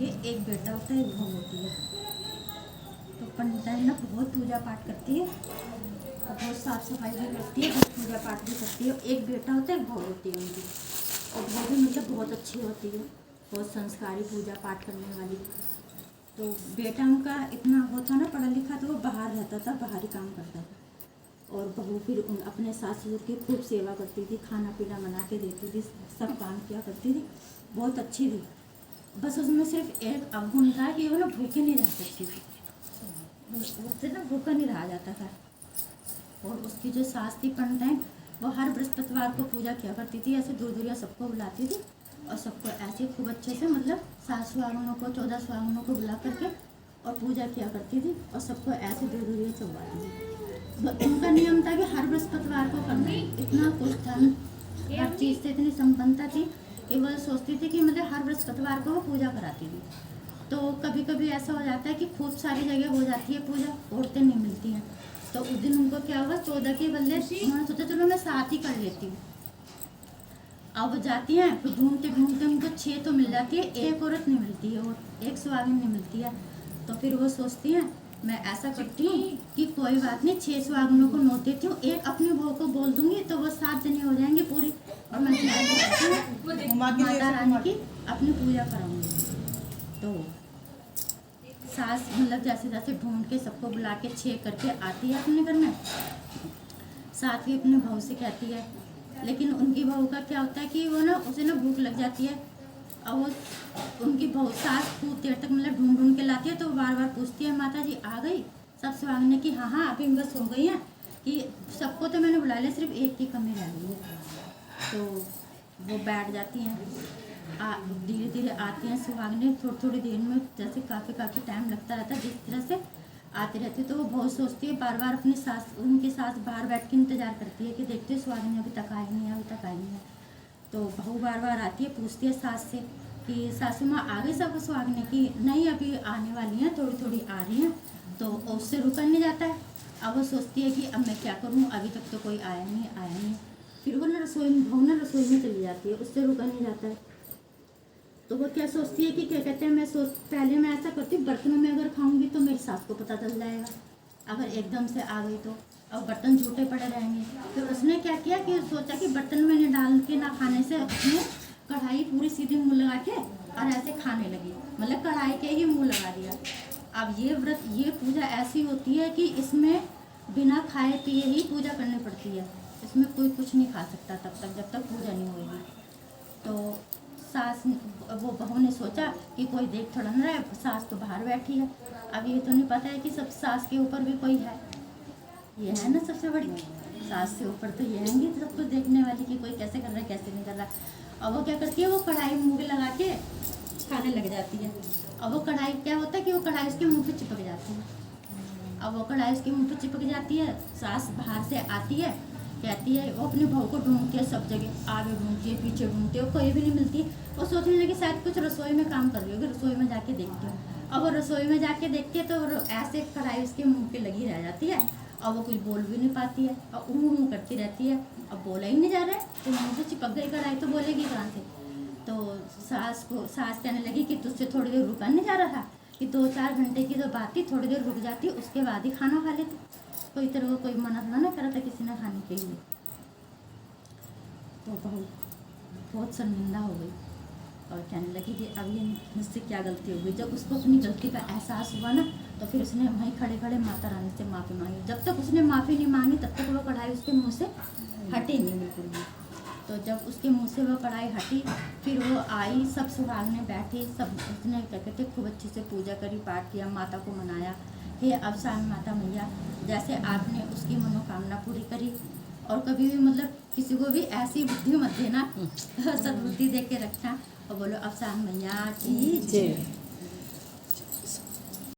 कि एक बेटा होता है एक बहू होती है। तो पंडिताइन ना बहुत पूजा पाठ करती है और बहुत साफ सफाई भी करती है, बहुत पूजा पाठ भी करती है। एक बेटा होता है एक बहू होती है उनकी, और बहू भी मतलब बहुत अच्छी होती है, बहुत संस्कारी, पूजा पाठ करने वाली। तो बेटा उनका इतना वो था ना पढ़ा लिखा, तो वो बाहर रहता था, बाहर ही काम करता था। और बहू फिर अपने सास ससुर की खूब सेवा करती थी, खाना पीना बना के देती थी, सब काम किया करती थी, बहुत अच्छी थी। बस उसमें सिर्फ एक अवगुण था कि वो ना भूखे नहीं रह सकती थी, उससे ना भूखा नहीं रहा जाता था। और उसकी जो सास थी पंडिताइन, वो हर बृहस्पतिवार को पूजा किया करती थी, ऐसे दूर दूरिया सबको बुलाती थी और सबको ऐसे खूब अच्छे से मतलब 7 सुहागनों को 14 सुहागनों को बुला करके और पूजा किया करती थी और सबको ऐसे दूर दूरिया चलवाती थी। तो उनका नियम था कि हर बृहस्पतिवार को करना है। इतना कुछ धन, हर चीज़ से इतनी संपन्नता थी कि वो सोचती थी कि मतलब हर बृहस्पतिवार को वो पूजा कराती थी। तो कभी कभी ऐसा हो जाता है कि खूब सारी जगह हो जाती है पूजा, औरतें नहीं मिलती हैं। तो उस दिन उनको क्या हुआ, 14 के बदले उन्होंने सोचा चलो मैं 7 ही कर लेती हूँ। अब वो जाती हैं, फिर ढूंढते ढूंढते उनको 6 तो मिल जाती है, एक औरत नहीं मिलती है और एक सुहागिन नहीं मिलती है। तो फिर वो सोचती हैं मैं ऐसा करती हूँ कि कोई बात नहीं, 6 सुहागिनों को नोट देती हूँ, एक अपनी बहू को बोल दूंगी तो वो 7 जने हो जाएंगी पूरी, और मैं माता रानी की अपनी पूजा कराऊंगी। तो सास मतलब जैसे जैसे ढूंढ के सबको बुला के 6 करके आती है अपने घर में, साथ ही अपने बहू से कहती है। लेकिन उनकी बहू का क्या होता है कि वो ना उसे ना भूख लग जाती है, और वो उनकी बहू सास खूब देर तक मतलब ढूंढ ढूंढ के लाती है, तो वो बार बार पूछती है माता जी आ गई सब सुहागने की, हाँ हाँ अभी बस हो गई है, कि सबको तो मैंने बुला लिया, सिर्फ एक की कमी रह गई है। तो वो बैठ जाती हैं, धीरे धीरे आती हैं सुहागने, थोड़ी थोड़ी देर में, जैसे काफ़ी टाइम लगता रहता है, जिस तरह से आती रहती है। तो वो बहुत सोचती है, बार बार अपनी सास, उनकी सास बाहर बैठ के इंतजार करती है कि देखते सुहागने अभी तक आई नहीं है, अभी तक आई नहीं है। तो बहू बार बार आती है, पूछती है सास से कि सासू माँ आ गई सब सुहागने की, नहीं अभी आने वाली हैं, थोड़ी थोड़ी आ रही हैं। तो उससे रुका नहीं जाता है। अब वो सोचती है कि अब मैं क्या करूँ, अभी तक तो कोई आया नहीं। फिर वो ना बहू ना रसोई में चली जाती है, उससे रुका नहीं जाता है। तो वो क्या सोचती है कि क्या कहते हैं, पहले मैं ऐसा करती हूँ, बर्तनों में अगर खाऊंगी तो मेरी सास को पता चल जाएगा, अगर एकदम से आ गई तो, अब बर्तन झूठे पड़े रहेंगे। फिर उसने क्या किया कि सोचा कि बर्तन में नहीं डाल के ना खाने से उसने कढ़ाई पूरी सीधी मुँह लगा के और ऐसे खाने लगी, मतलब कढ़ाई के ही मुँह लगा दिया। अब ये व्रत, ये पूजा ऐसी होती है कि इसमें बिना खाए पिए ही पूजा करनी पड़ती है, इसमें कोई कुछ नहीं खा सकता तब तक जब तक पूजा नहीं होगी। तो सास, वो बहू ने सोचा कि कोई देख थोड़ा ना रहा है, सास तो बाहर बैठी है, अब ये तो नहीं पता है कि सब सास के ऊपर भी कोई है, ये है ना सबसे बड़ी, सास से ऊपर तो ये है सबको देखने वाली कि कोई कैसे कर रहा है कैसे नहीं कर रहा। अब वो क्या करती है, वो कढ़ाई मुँह पे लगा के खाने लग जाती है। अब वो कढ़ाई क्या होता है कि वो कढ़ाई उसके मुँह पे चिपक जाती है। अब वो कढ़ाई उसके मुँह पे चिपक जाती है, सास बाहर से आती है, कहती है, वो अपनी बहू को ढूंढती है सब जगह, आगे ढूंढती है पीछे ढूंढती है, कोई भी नहीं मिलती। वो सोचने लगी शायद कुछ रसोई में काम कर रही होगी, रसोई में जाके देखती हूँ। अब वो रसोई में जाके देखती है तो ऐसे कढ़ाई उसके मुंह पे लगी रह जाती है, और वो कुछ बोल भी नहीं पाती है, और ऊँ करती रहती है। अब बोला ही नहीं जा रहा है, तो मुँह से चिपक गई कढ़ाई, तो बोलेगी कहाँ से। तो सास कहने लगी कि तुझसे थोड़ी देर रुका नहीं जा रहा था, कि 2-4 घंटे की जो बात थी, थोड़ी देर रुक जाती, उसके बाद ही खाना खा लेती, कोई तरह को कोई मना थोड़ा ना करा था किसी ने खाने के लिए। तो बहुत शर्मिंदा हो गई और कहने लगी कि अब ये मुझसे क्या गलती हो गई। जब उसको अपनी गलती का एहसास हुआ ना, तो फिर उसने वहीं खड़े खड़े माता रानी से माफ़ी मांगी। जब तक उसने माफ़ी नहीं मांगी तब तक वो कढ़ाई उसके मुंह से हटी नहीं बिल्कुल भी। तो जब उसके मुंह से वो कढ़ाई हटी, फिर वो आई, सब सुहागने बैठी, सब उसने क्या कहते खूब अच्छे से पूजा करी, पाठ किया, माता को मनाया, हे अब साम माता मैया जैसे आपने उसकी मनोकामना पूरी करी, और कभी भी मतलब किसी को भी ऐसी बुद्धि मत देना, सद्बुद्धि दे के रखना, और बोलो अब साम मैया की जय।